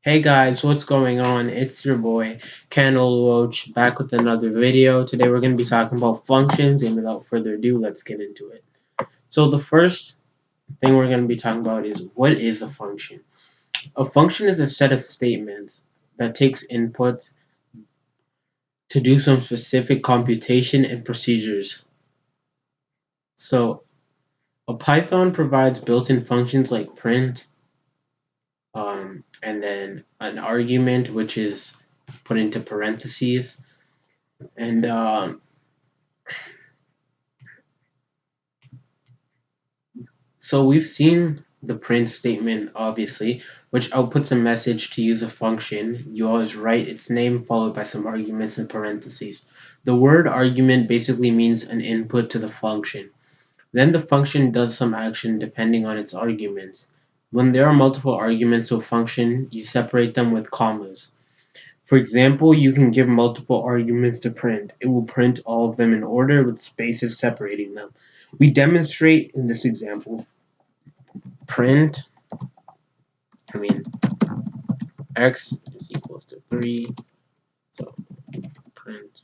Hey guys, what's going on? It's your boy, Candle Roach, back with another video. Today we're going to be talking about functions, and without further ado, let's get into it. So the first thing we're going to be talking about is, what is a function? A function is a set of statements that takes input to do some specific computation and procedures. So a Python provides built-in functions like print, and then an argument, which is put into parentheses. And so we've seen the print statement, obviously, which outputs a message to use a function. You always write its name followed by some arguments in parentheses. The word argument basically means an input to the function. Then the function does some action depending on its arguments. When there are multiple arguments to a function, you separate them with commas. For example, you can give multiple arguments to print. It will print all of them in order with spaces separating them. We demonstrate in this example. Print, x is equals to 3, so print.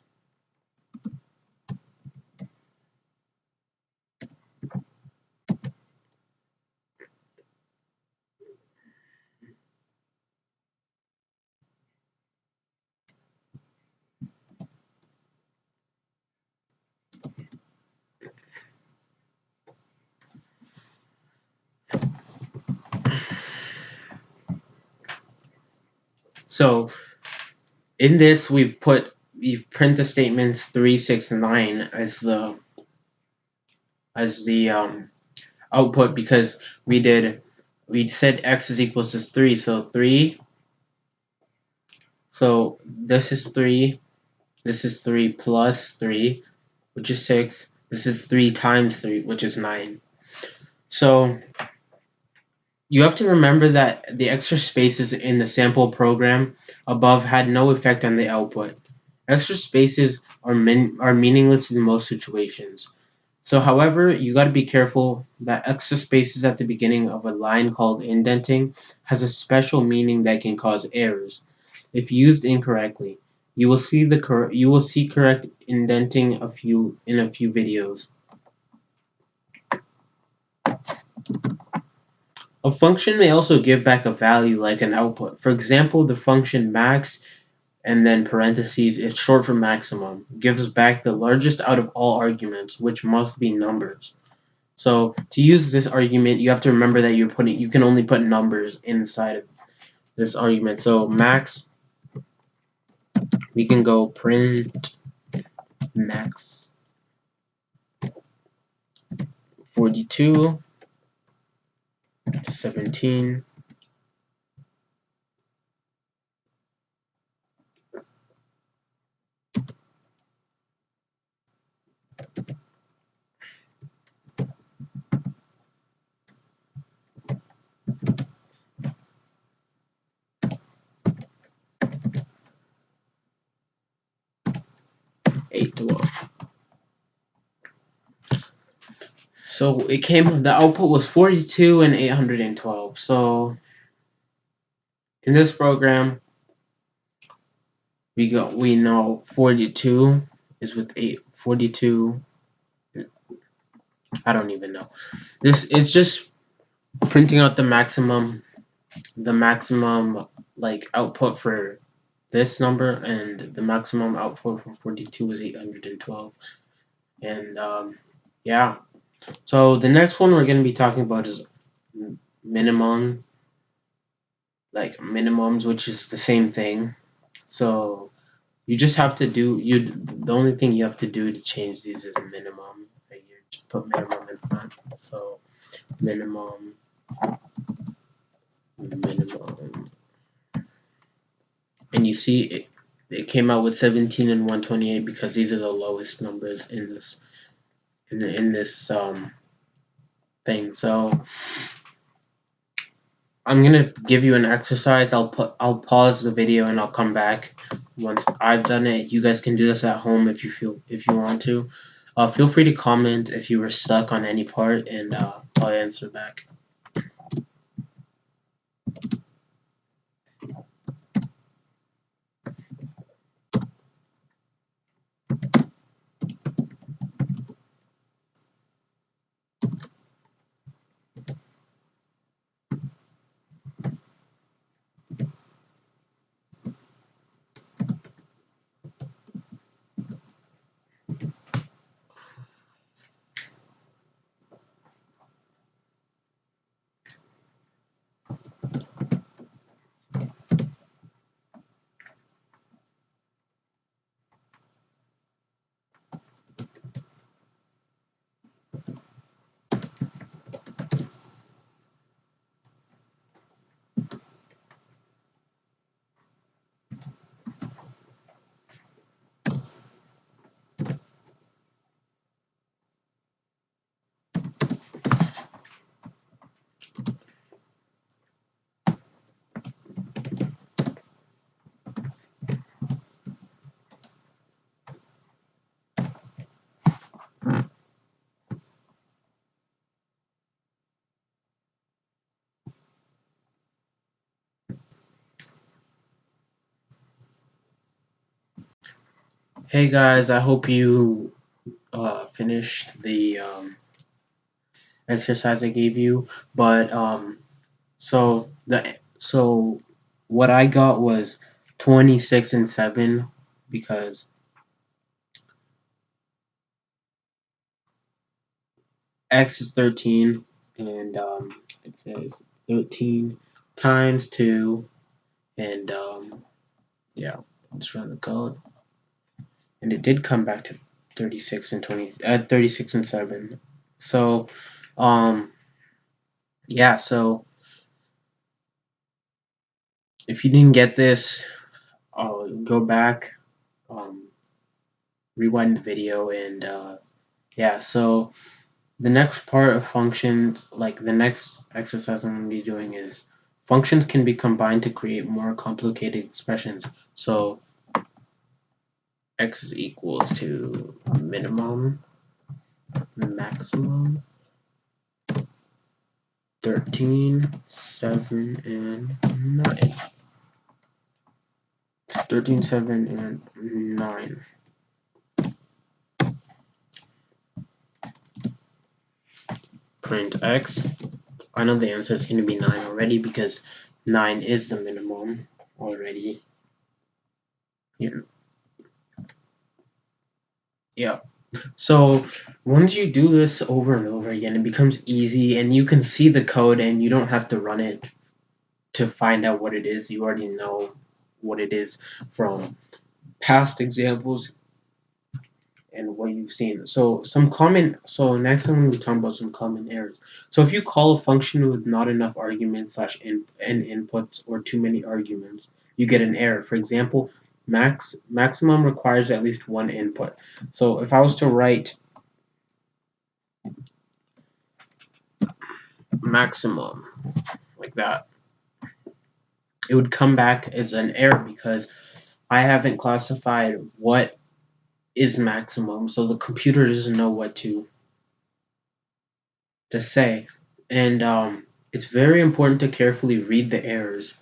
So in this we print the statements 3, 6, and 9 as the output, because we said x is equals to 3, so 3. So this is 3. This is 3 plus 3, which is 6. This is 3 times 3, which is 9. So you have to remember that the extra spaces in the sample program above had no effect on the output. Extra spaces are meaningless in most situations. So, however, you got to be careful that extra spaces at the beginning of a line called indenting has a special meaning that can cause errors if used incorrectly. You will see correct indenting in a few videos. A function may also give back a value like an output. For example, the function max and then parentheses, it's short for maximum, gives back the largest out of all arguments, which must be numbers. So to use this argument, you have to remember that you can only put numbers inside of this argument. So max, we can go print max 42, 17, 8, 12. So the output was 42 and 812. So in this program, we know 42 is with 42. I don't even know. It's just printing out the maximum like output for this number, and the maximum output for 42 is 812. And yeah. So the next one we're going to be talking about is minimum, like minimums, which is the same thing. So you just have to the only thing you have to do to change these is minimum. Right? You just put minimum in front. So minimum, and you see it came out with 17 and 128 because these are the lowest numbers in this thing. So I'm gonna give you an exercise. I'll pause the video and I'll come back once I've done it. You guys can do this at home if you want to. Feel free to comment if you were stuck on any part, and I'll answer back. Hey guys, I hope you finished the exercise I gave you. But so what I got was 26 and 7 because x is 13 and it says 13 times 2 and yeah, let's run the code. And it did come back to 36 and 36 and 7. So um yeah, so if you didn't get this, I'll go back, um, rewind the video, and yeah. So the next part of functions, like the next exercise I'm going to be doing, is functions can be combined to create more complicated expressions. So x is equals to minimum, maximum, 13, 7, and 9. 13, 7, and 9. Print x. I know the answer is going to be 9 already because 9 is the minimum already here. Yeah. So once you do this over and over again, it becomes easy and you can see the code and you don't have to run it to find out what it is. You already know what it is from past examples and what you've seen. So next I'm going to be talking about some common errors. So if you call a function with not enough arguments and inputs or too many arguments, you get an error. For example, maximum requires at least one input. So if I was to write maximum like that, it would come back as an error because I haven't classified what is maximum, so the computer doesn't know what to say. And it's very important to carefully read the errors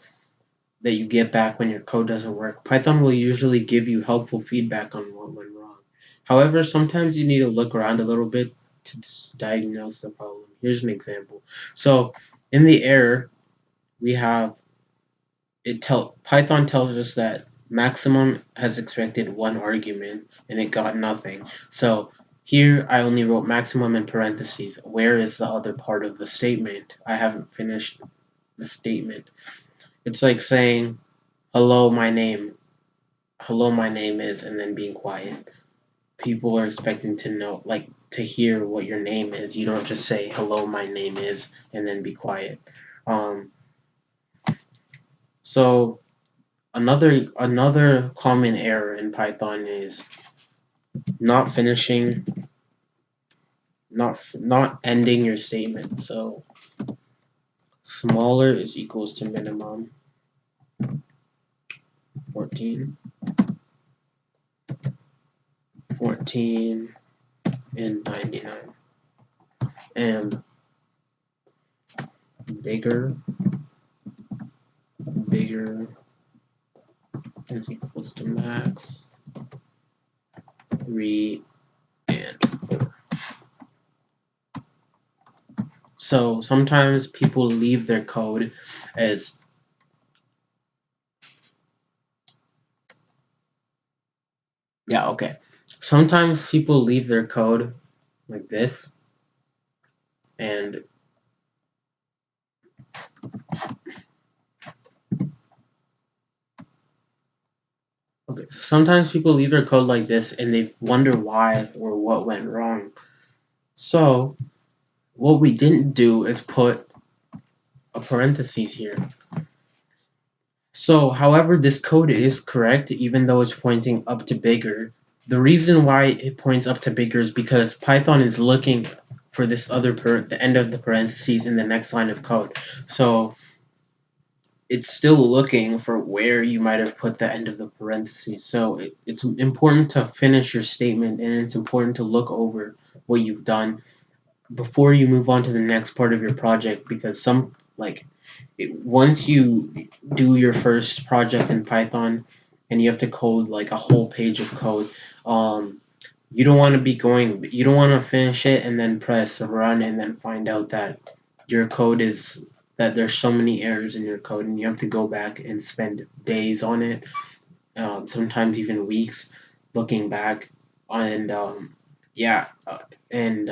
that you get back when your code doesn't work. Python will usually give you helpful feedback on what went wrong. However, sometimes you need to look around a little bit to diagnose the problem. Here's an example. So in the error, we have Python tells us that maximum has expected one argument and it got nothing. So here I only wrote maximum in parentheses. Where is the other part of the statement? I haven't finished the statement. It's like saying hello my name. Hello my name is and then being quiet. People are expecting to know, like, to hear what your name is. You don't just say hello my name is and then be quiet. Um so Another common error in Python is not finishing, not ending your statement. So smaller is equals to minimum 14, 14, and 99, and bigger, bigger is equals to max 3 and 4. So sometimes people leave their code as yeah, okay. Sometimes people leave their code like this and okay, so sometimes people leave their code like this and they wonder why or what went wrong. So what we didn't do is put a parentheses here. So however this code is correct, even though it's pointing up to bigger, the reason why it points up to bigger is because Python is looking for this other the end of the parentheses in the next line of code. So it's still looking for where you might have put the end of the parentheses. So it's important to finish your statement and it's important to look over what you've done before you move on to the next part of your project because once you do your first project in Python and you have to code like a whole page of code, you don't want to you don't want to finish it and then press run and then find out that your code is that there's so many errors in your code and you have to go back and spend days on it, sometimes even weeks, looking back. And yeah, and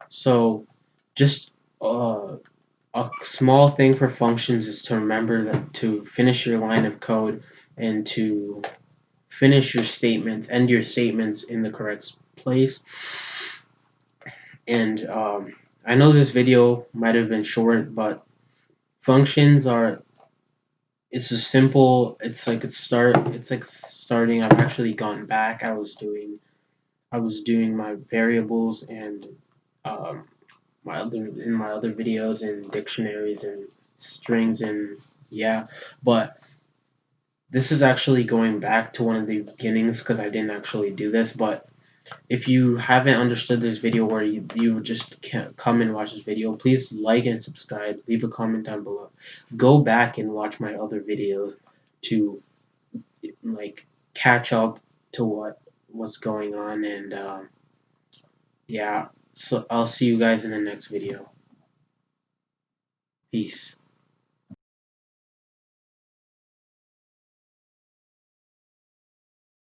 so just a small thing for functions is to remember that to finish your line of code and to finish your statements, end your statements in the correct place. And I know this video might have been short, but functions are it's a simple. It's like starting. I've actually gone back. I was doing my variables and um, my other videos and dictionaries and strings and yeah, but this is actually going back to one of the beginnings because I didn't actually do this. But if you haven't understood this video or you just can't come and watch this video, please like and subscribe. Leave a comment down below. Go back and watch my other videos to like catch up to what's going on and yeah. So I'll see you guys in the next video. Peace.